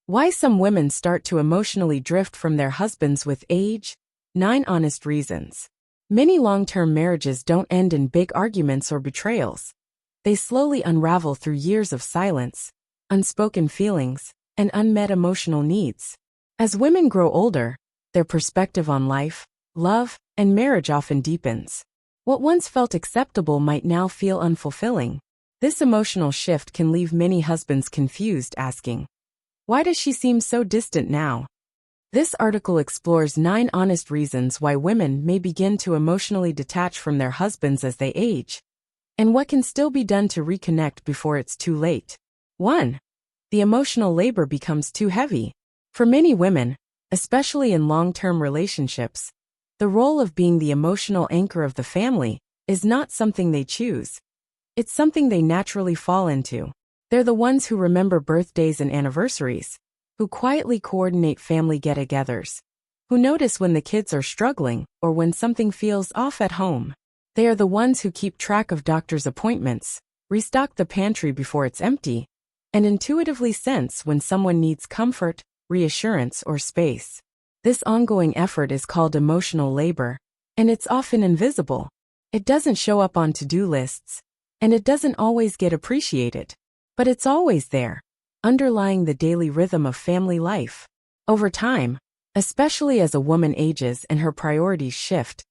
Why some women start to emotionally drift from their husbands with age. 9 honest reasons. Many long-term marriages don't end in big arguments or betrayals. They slowly unravel through years of silence, unspoken feelings, and unmet emotional needs. As women grow older, their perspective on life, love, and marriage often deepens. What once felt acceptable might now feel unfulfilling. This emotional shift can leave many husbands confused, asking, "Why does she seem so distant now?" This article explores 9 honest reasons why women may begin to emotionally detach from their husbands as they age, and what can still be done to reconnect before it's too late. 1. The emotional labor becomes too heavy. For many women, especially in long-term relationships, the role of being the emotional anchor of the family is not something they choose. It's something they naturally fall into. They're the ones who remember birthdays and anniversaries, who quietly coordinate family get-togethers, who notice when the kids are struggling or when something feels off at home. They are the ones who keep track of doctor's appointments, restock the pantry before it's empty, and intuitively sense when someone needs comfort, reassurance, or space. This ongoing effort is called emotional labor, and it's often invisible. It doesn't show up on to-do lists, and it doesn't always get appreciated. But it's always there, underlying the daily rhythm of family life. Over time, especially as a woman ages and her priorities shift,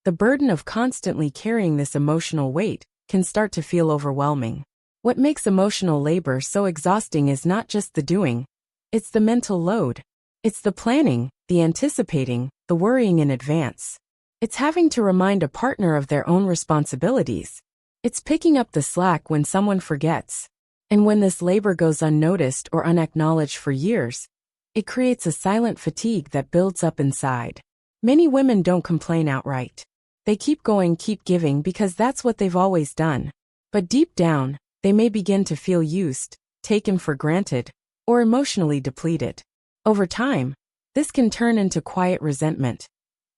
the burden of constantly carrying this emotional weight can start to feel overwhelming. What makes emotional labor so exhausting is not just the doing, it's the mental load. It's the planning, the anticipating, the worrying in advance. It's having to remind a partner of their own responsibilities. It's picking up the slack when someone forgets. And when this labor goes unnoticed or unacknowledged for years, it creates a silent fatigue that builds up inside. Many women don't complain outright. They keep going, keep giving because that's what they've always done. But deep down, they may begin to feel used, taken for granted, or emotionally depleted. Over time, this can turn into quiet resentment,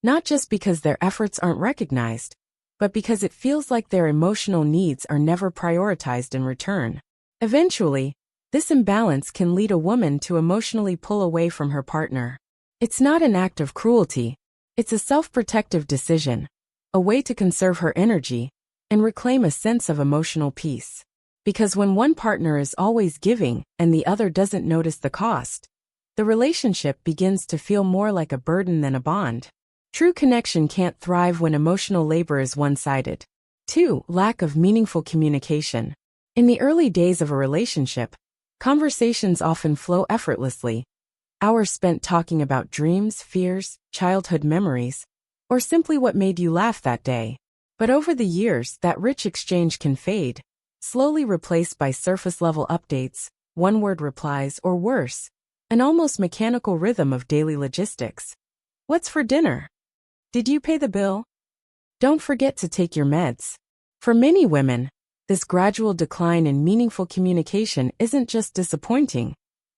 not just because their efforts aren't recognized, but because it feels like their emotional needs are never prioritized in return. Eventually, this imbalance can lead a woman to emotionally pull away from her partner. It's not an act of cruelty, it's a self-protective decision, a way to conserve her energy and reclaim a sense of emotional peace. Because when one partner is always giving and the other doesn't notice the cost, the relationship begins to feel more like a burden than a bond. True connection can't thrive when emotional labor is one-sided. 2. Lack of meaningful communication. In the early days of a relationship, conversations often flow effortlessly. Hours spent talking about dreams, fears, childhood memories, or simply what made you laugh that day. But over the years, that rich exchange can fade, slowly replaced by surface-level updates, one-word replies, or worse, an almost mechanical rhythm of daily logistics. What's for dinner? Did you pay the bill? Don't forget to take your meds. For many women, this gradual decline in meaningful communication isn't just disappointing,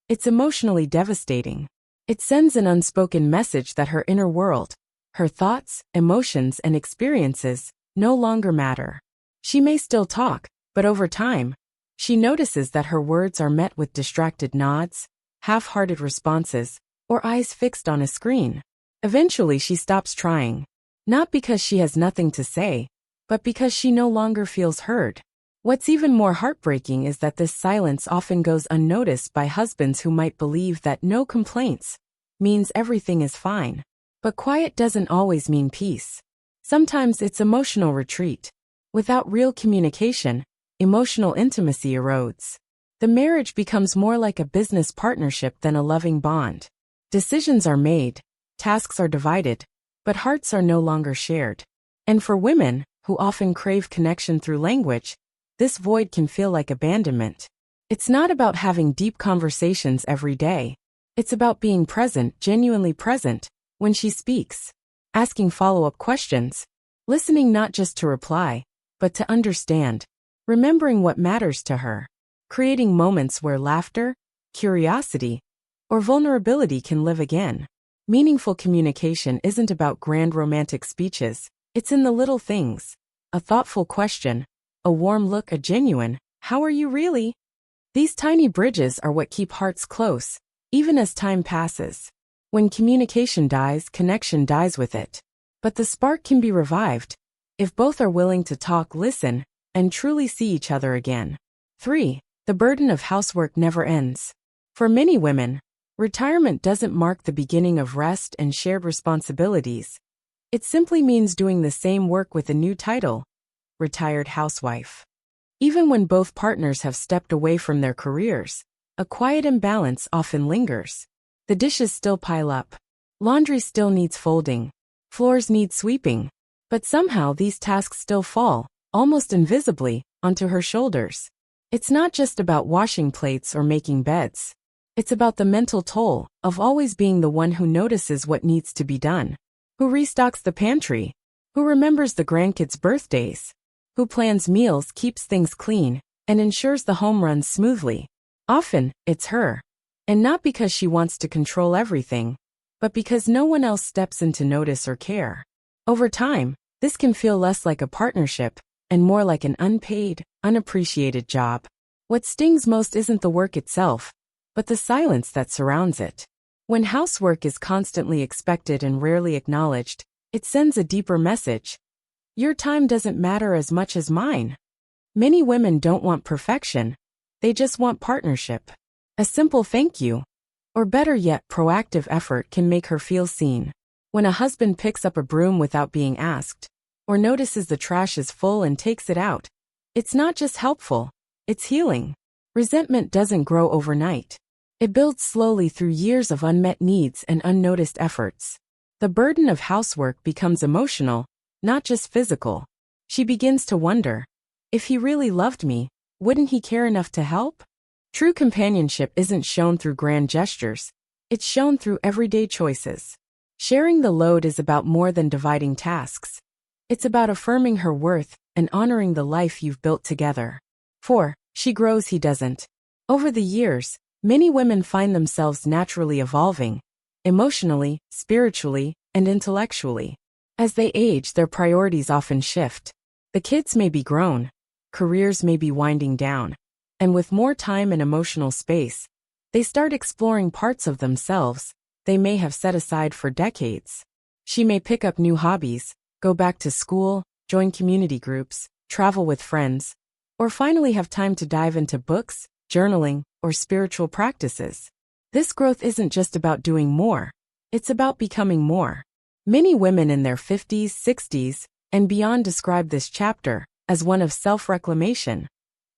it's emotionally devastating. It sends an unspoken message that her inner world, her thoughts, emotions, and experiences, no longer matter. She may still talk, but over time, she notices that her words are met with distracted nods, half-hearted responses, or eyes fixed on a screen. Eventually she stops trying, not because she has nothing to say, but because she no longer feels heard. What's even more heartbreaking is that this silence often goes unnoticed by husbands who might believe that no complaints means everything is fine. But quiet doesn't always mean peace. Sometimes it's emotional retreat. Without real communication, emotional intimacy erodes. The marriage becomes more like a business partnership than a loving bond. Decisions are made, tasks are divided, but hearts are no longer shared. And for women, who often crave connection through language, this void can feel like abandonment. It's not about having deep conversations every day. It's about being present, genuinely present, when she speaks, asking follow-up questions, listening not just to reply, but to understand, remembering what matters to her, creating moments where laughter, curiosity, or vulnerability can live again. Meaningful communication isn't about grand romantic speeches, it's in the little things. A thoughtful question, a warm look, a genuine, "How are you really?" These tiny bridges are what keep hearts close, even as time passes. When communication dies, connection dies with it. But the spark can be revived if both are willing to talk, listen, and truly see each other again. 3. The burden of housework never ends. For many women, retirement doesn't mark the beginning of rest and shared responsibilities. It simply means doing the same work with a new title, retired housewife. Even when both partners have stepped away from their careers, a quiet imbalance often lingers. The dishes still pile up. Laundry still needs folding. Floors need sweeping. But somehow these tasks still fall, almost invisibly, onto her shoulders. It's not just about washing plates or making beds. It's about the mental toll of always being the one who notices what needs to be done, who restocks the pantry, who remembers the grandkids' birthdays, who plans meals, keeps things clean, and ensures the home runs smoothly. Often, it's her. And not because she wants to control everything, but because no one else steps in to notice or care. Over time, this can feel less like a partnership and more like an unpaid, unappreciated job. What stings most isn't the work itself, but the silence that surrounds it. When housework is constantly expected and rarely acknowledged, it sends a deeper message. Your time doesn't matter as much as mine. Many women don't want perfection. They just want partnership. A simple thank you, or better yet, proactive effort can make her feel seen. When a husband picks up a broom without being asked, or notices the trash is full and takes it out, it's not just helpful, it's healing. Resentment doesn't grow overnight. It builds slowly through years of unmet needs and unnoticed efforts. The burden of housework becomes emotional, not just physical. She begins to wonder, if he really loved me, wouldn't he care enough to help? True companionship isn't shown through grand gestures. It's shown through everyday choices. Sharing the load is about more than dividing tasks. It's about affirming her worth and honoring the life you've built together. 4. She grows, he doesn't. Over the years, many women find themselves naturally evolving, emotionally, spiritually, and intellectually. As they age, their priorities often shift. The kids may be grown, careers may be winding down, and with more time and emotional space, they start exploring parts of themselves they may have set aside for decades. She may pick up new hobbies, go back to school, join community groups, travel with friends, or finally have time to dive into books, journaling, or spiritual practices. This growth isn't just about doing more, it's about becoming more. Many women in their 50s, 60s, and beyond describe this chapter as one of self-reclamation,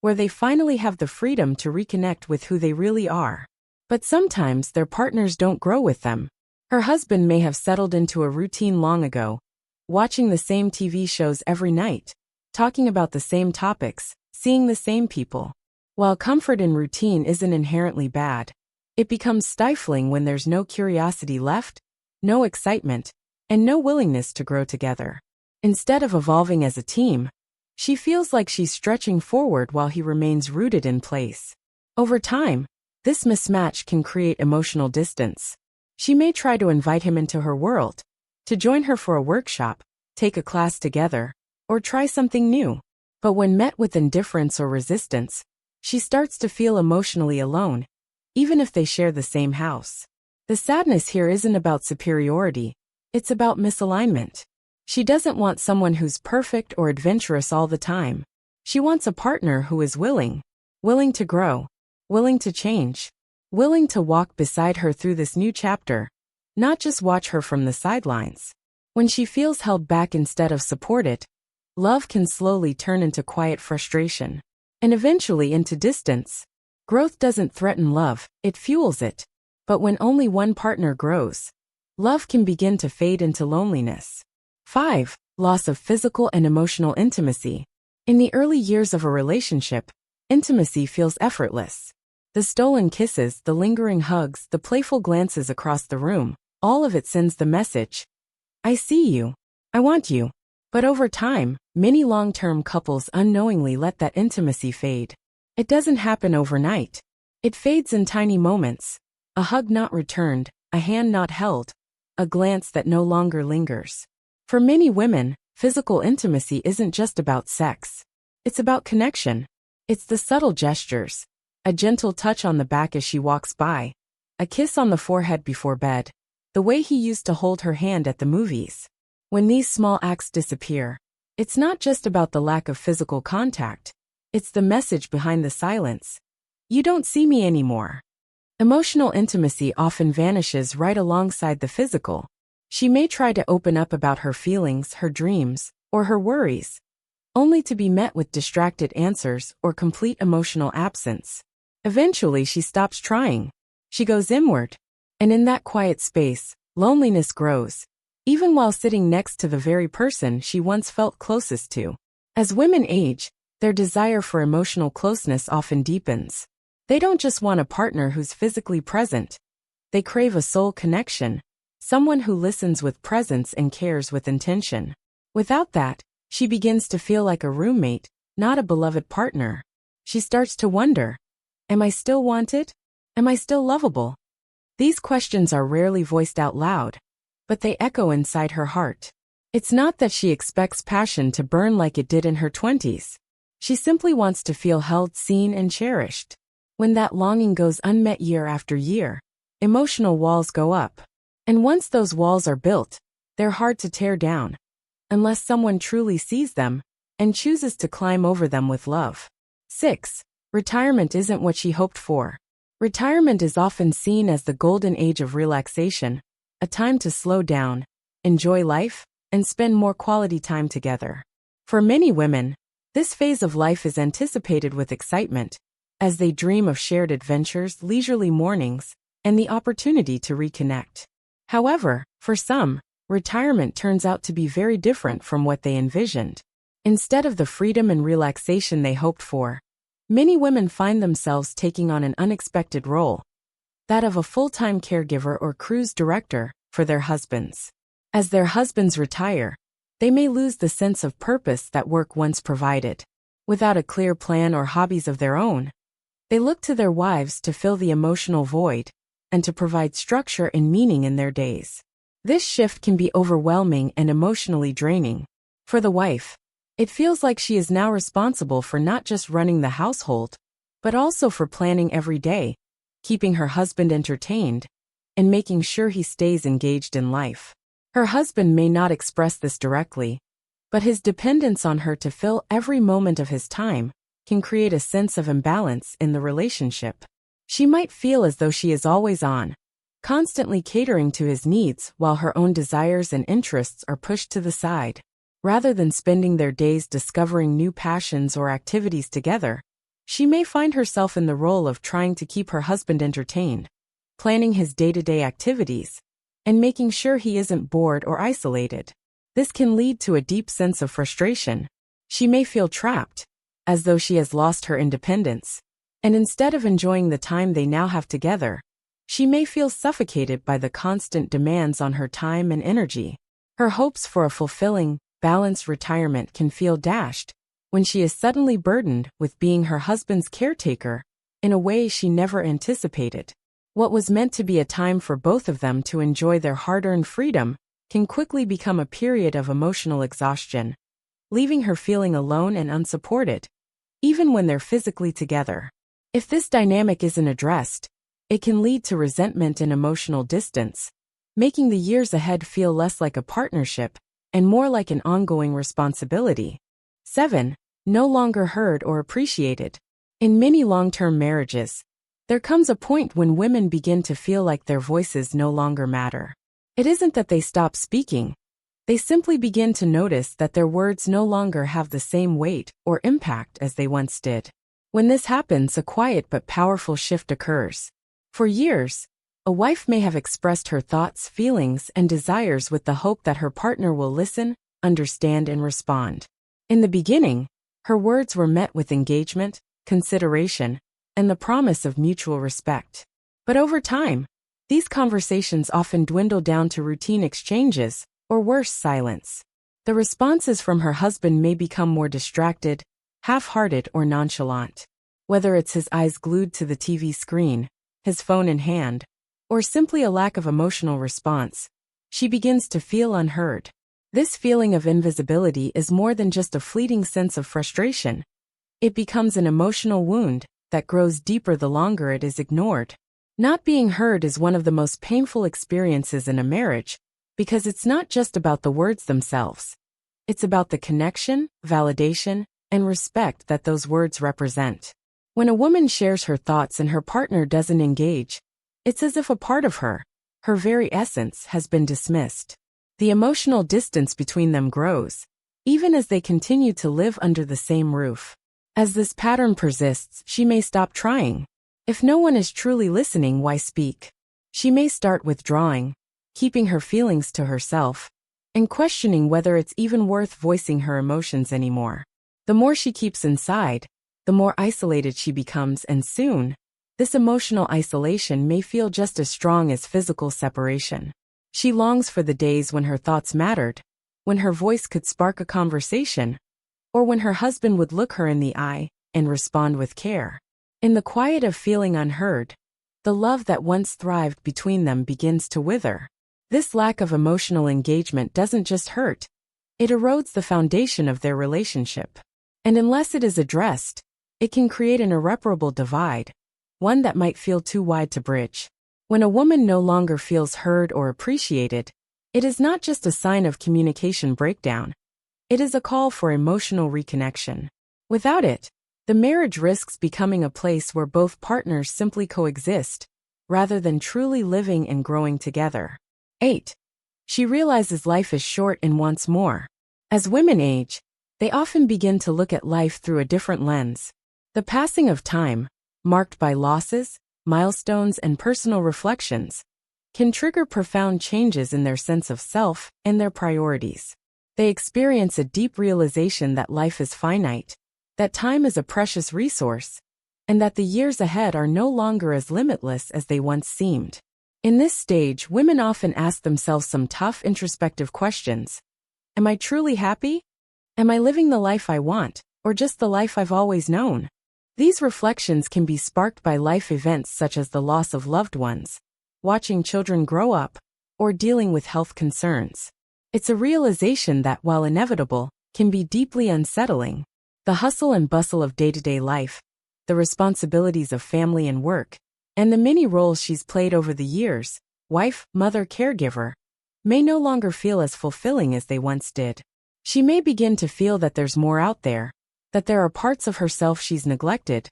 where they finally have the freedom to reconnect with who they really are. But sometimes their partners don't grow with them. Her husband may have settled into a routine long ago, watching the same TV shows every night, talking about the same topics, seeing the same people. While comfort in routine isn't inherently bad, it becomes stifling when there's no curiosity left, no excitement, and no willingness to grow together. Instead of evolving as a team, she feels like she's stretching forward while he remains rooted in place. Over time, this mismatch can create emotional distance. She may try to invite him into her world, to join her for a workshop, take a class together, or try something new. But when met with indifference or resistance, she starts to feel emotionally alone, even if they share the same house. The sadness here isn't about superiority, it's about misalignment. She doesn't want someone who's perfect or adventurous all the time. She wants a partner who is willing to grow, willing to change, willing to walk beside her through this new chapter, not just watch her from the sidelines. When she feels held back instead of supported, love can slowly turn into quiet frustration, and eventually into distance. Growth doesn't threaten love, it fuels it. But when only one partner grows, love can begin to fade into loneliness. 5. Loss of physical and emotional intimacy. In the early years of a relationship, intimacy feels effortless. The stolen kisses, the lingering hugs, the playful glances across the room, all of it sends the message, I see you. I want you. But over time, many long-term couples unknowingly let that intimacy fade. It doesn't happen overnight. It fades in tiny moments. A hug not returned, a hand not held, a glance that no longer lingers. For many women, physical intimacy isn't just about sex. It's about connection. It's the subtle gestures, a gentle touch on the back as she walks by, a kiss on the forehead before bed, the way he used to hold her hand at the movies. When these small acts disappear, it's not just about the lack of physical contact. It's the message behind the silence. You don't see me anymore. Emotional intimacy often vanishes right alongside the physical. She may try to open up about her feelings, her dreams, or her worries, only to be met with distracted answers or complete emotional absence. Eventually, she stops trying. She goes inward. And in that quiet space, loneliness grows, even while sitting next to the very person she once felt closest to. As women age, their desire for emotional closeness often deepens. They don't just want a partner who's physically present. They crave a soul connection, someone who listens with presence and cares with intention. Without that, she begins to feel like a roommate, not a beloved partner. She starts to wonder, am I still wanted? Am I still lovable? These questions are rarely voiced out loud, but they echo inside her heart. It's not that she expects passion to burn like it did in her 20s. She simply wants to feel held, seen, and cherished. When that longing goes unmet year after year, emotional walls go up. And once those walls are built, they're hard to tear down, unless someone truly sees them and chooses to climb over them with love. 6. Retirement isn't what she hoped for. Retirement is often seen as the golden age of relaxation, a time to slow down, enjoy life, and spend more quality time together. For many women, this phase of life is anticipated with excitement, as they dream of shared adventures, leisurely mornings, and the opportunity to reconnect. However, for some, retirement turns out to be very different from what they envisioned. Instead of the freedom and relaxation they hoped for, many women find themselves taking on an unexpected role, that of a full-time caregiver or cruise director for their husbands. As their husbands retire, they may lose the sense of purpose that work once provided. Without a clear plan or hobbies of their own, they look to their wives to fill the emotional void and to provide structure and meaning in their days. This shift can be overwhelming and emotionally draining. For the wife, it feels like she is now responsible for not just running the household, but also for planning every day, keeping her husband entertained, and making sure he stays engaged in life. Her husband may not express this directly, but his dependence on her to fill every moment of his time can create a sense of imbalance in the relationship. She might feel as though she is always on, constantly catering to his needs while her own desires and interests are pushed to the side. Rather than spending their days discovering new passions or activities together, she may find herself in the role of trying to keep her husband entertained, planning his day-to-day activities, and making sure he isn't bored or isolated. This can lead to a deep sense of frustration. She may feel trapped, as though she has lost her independence, and instead of enjoying the time they now have together, she may feel suffocated by the constant demands on her time and energy. Her hopes for a fulfilling, balanced retirement can feel dashed when she is suddenly burdened with being her husband's caretaker in a way she never anticipated. What was meant to be a time for both of them to enjoy their hard-earned freedom can quickly become a period of emotional exhaustion, leaving her feeling alone and unsupported, even when they're physically together. If this dynamic isn't addressed, it can lead to resentment and emotional distance, making the years ahead feel less like a partnership and more like an ongoing responsibility. 7. No longer heard or appreciated. In many long-term marriages, there comes a point when women begin to feel like their voices no longer matter. It isn't that they stop speaking. They simply begin to notice that their words no longer have the same weight or impact as they once did. When this happens, a quiet but powerful shift occurs. For years, a wife may have expressed her thoughts, feelings, and desires with the hope that her partner will listen, understand, and respond. In the beginning, her words were met with engagement, consideration, and the promise of mutual respect. But over time, these conversations often dwindle down to routine exchanges, or worse, silence. The responses from her husband may become more distracted, half-hearted, or nonchalant. Whether it's his eyes glued to the TV screen, his phone in hand, or simply a lack of emotional response, she begins to feel unheard. This feeling of invisibility is more than just a fleeting sense of frustration. It becomes an emotional wound that grows deeper the longer it is ignored. Not being heard is one of the most painful experiences in a marriage because it's not just about the words themselves. It's about the connection, validation, and respect that those words represent. When a woman shares her thoughts and her partner doesn't engage, it's as if a part of her, her very essence, has been dismissed. The emotional distance between them grows, even as they continue to live under the same roof. As this pattern persists, she may stop trying. If no one is truly listening, why speak? She may start withdrawing, keeping her feelings to herself, and questioning whether it's even worth voicing her emotions anymore. The more she keeps inside, the more isolated she becomes, and soon, this emotional isolation may feel just as strong as physical separation. She longs for the days when her thoughts mattered, when her voice could spark a conversation, or when her husband would look her in the eye and respond with care. In the quiet of feeling unheard, the love that once thrived between them begins to wither. This lack of emotional engagement doesn't just hurt, it erodes the foundation of their relationship. And unless it is addressed, it can create an irreparable divide, one that might feel too wide to bridge. When a woman no longer feels heard or appreciated, it is not just a sign of communication breakdown, it is a call for emotional reconnection. Without it, the marriage risks becoming a place where both partners simply coexist, rather than truly living and growing together. 8. She realizes life is short and wants more. As women age, they often begin to look at life through a different lens. The passing of time, marked by losses, milestones, and personal reflections, can trigger profound changes in their sense of self and their priorities. They experience a deep realization that life is finite, that time is a precious resource, and that the years ahead are no longer as limitless as they once seemed. In this stage, women often ask themselves some tough introspective questions. Am I truly happy? Am I living the life I want, or just the life I've always known? These reflections can be sparked by life events such as the loss of loved ones, watching children grow up, or dealing with health concerns. It's a realization that, while inevitable, can be deeply unsettling. The hustle and bustle of day-to-day life, the responsibilities of family and work, and the many roles she's played over the years, wife, mother, caregiver, may no longer feel as fulfilling as they once did. She may begin to feel that there's more out there, that there are parts of herself she's neglected,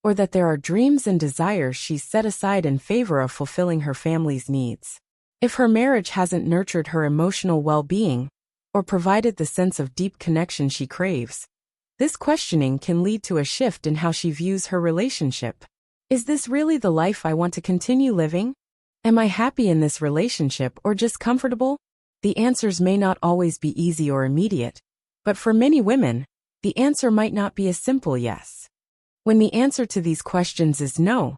or that there are dreams and desires she's set aside in favor of fulfilling her family's needs. If her marriage hasn't nurtured her emotional well-being, or provided the sense of deep connection she craves, this questioning can lead to a shift in how she views her relationship. Is this really the life I want to continue living? Am I happy in this relationship or just comfortable? The answers may not always be easy or immediate, but for many women, the answer might not be a simple yes. When the answer to these questions is no,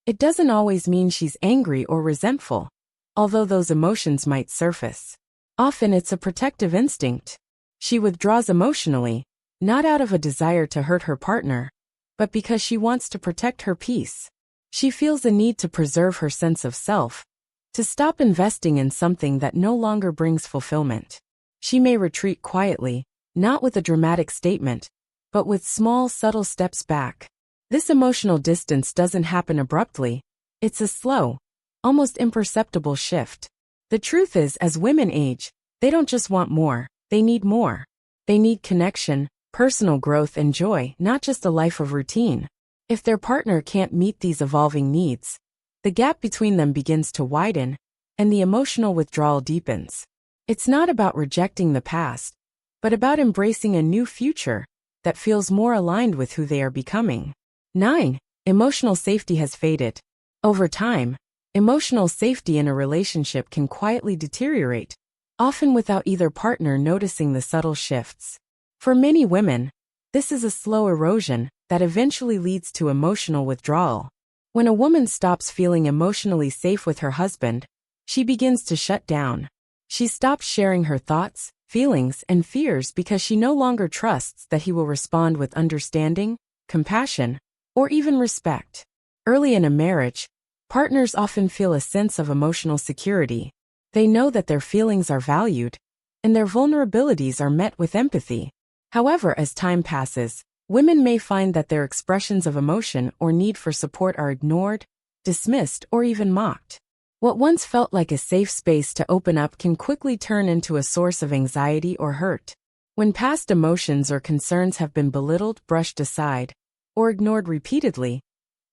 it doesn't always mean she's angry or resentful, although those emotions might surface. Often it's a protective instinct. She withdraws emotionally, not out of a desire to hurt her partner, but because she wants to protect her peace. She feels a need to preserve her sense of self, to stop investing in something that no longer brings fulfillment. She may retreat quietly, not with a dramatic statement, but with small, subtle steps back. This emotional distance doesn't happen abruptly. It's a slow, almost imperceptible shift. The truth is, as women age, they don't just want more, they need more. They need connection, personal growth, and joy, not just a life of routine. If their partner can't meet these evolving needs, the gap between them begins to widen, and the emotional withdrawal deepens. It's not about rejecting the past, but about embracing a new future that feels more aligned with who they are becoming. 9. Emotional safety has faded. Over time, emotional safety in a relationship can quietly deteriorate, often without either partner noticing the subtle shifts. For many women, this is a slow erosion that eventually leads to emotional withdrawal. When a woman stops feeling emotionally safe with her husband, she begins to shut down. She stops sharing her thoughts, feelings, and fears because she no longer trusts that he will respond with understanding, compassion, or even respect. Early in a marriage, partners often feel a sense of emotional security. They know that their feelings are valued, and their vulnerabilities are met with empathy. However, as time passes, women may find that their expressions of emotion or need for support are ignored, dismissed, or even mocked. What once felt like a safe space to open up can quickly turn into a source of anxiety or hurt. When past emotions or concerns have been belittled, brushed aside, or ignored repeatedly,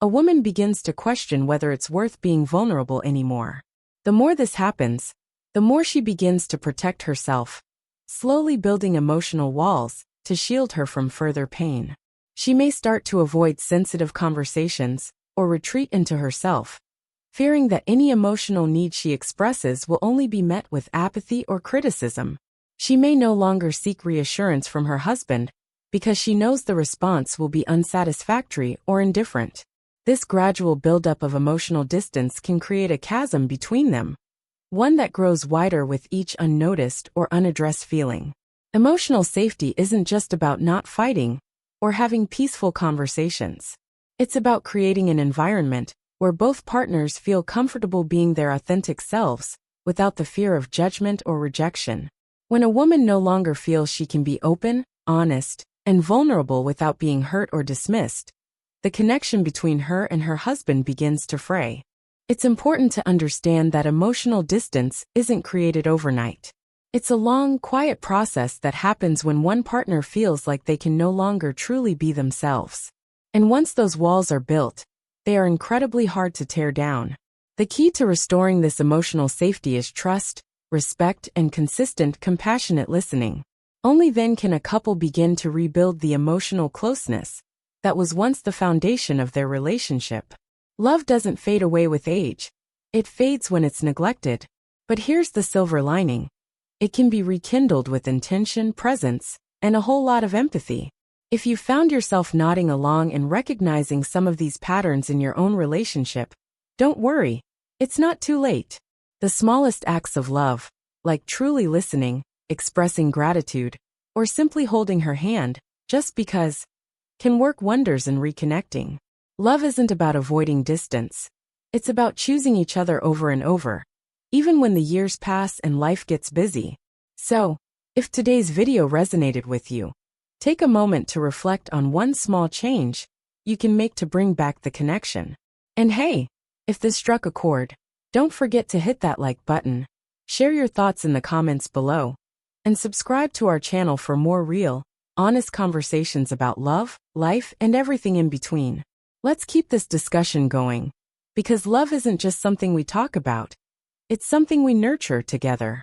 a woman begins to question whether it's worth being vulnerable anymore. The more this happens, the more she begins to protect herself, slowly building emotional walls to shield her from further pain. She may start to avoid sensitive conversations or retreat into herself, fearing that any emotional need she expresses will only be met with apathy or criticism. She may no longer seek reassurance from her husband because she knows the response will be unsatisfactory or indifferent. This gradual buildup of emotional distance can create a chasm between them, one that grows wider with each unnoticed or unaddressed feeling. Emotional safety isn't just about not fighting or having peaceful conversations. It's about creating an environment where both partners feel comfortable being their authentic selves without the fear of judgment or rejection. When a woman no longer feels she can be open, honest, and vulnerable without being hurt or dismissed, the connection between her and her husband begins to fray. It's important to understand that emotional distance isn't created overnight. It's a long, quiet process that happens when one partner feels like they can no longer truly be themselves. And once those walls are built, they are incredibly hard to tear down. The key to restoring this emotional safety is trust, respect, and consistent, compassionate listening. Only then can a couple begin to rebuild the emotional closeness that was once the foundation of their relationship. Love doesn't fade away with age. It fades when it's neglected. But here's the silver lining. It can be rekindled with intention, presence, and a whole lot of empathy. If you found yourself nodding along and recognizing some of these patterns in your own relationship, don't worry. It's not too late. The smallest acts of love, like truly listening, expressing gratitude, or simply holding her hand, just because, can work wonders in reconnecting. Love isn't about avoiding distance. It's about choosing each other over and over, even when the years pass and life gets busy. So, if today's video resonated with you, take a moment to reflect on one small change you can make to bring back the connection. And hey, if this struck a chord, don't forget to hit that like button, share your thoughts in the comments below, and subscribe to our channel for more real, honest conversations about love, life, and everything in between. Let's keep this discussion going, because love isn't just something we talk about, it's something we nurture together.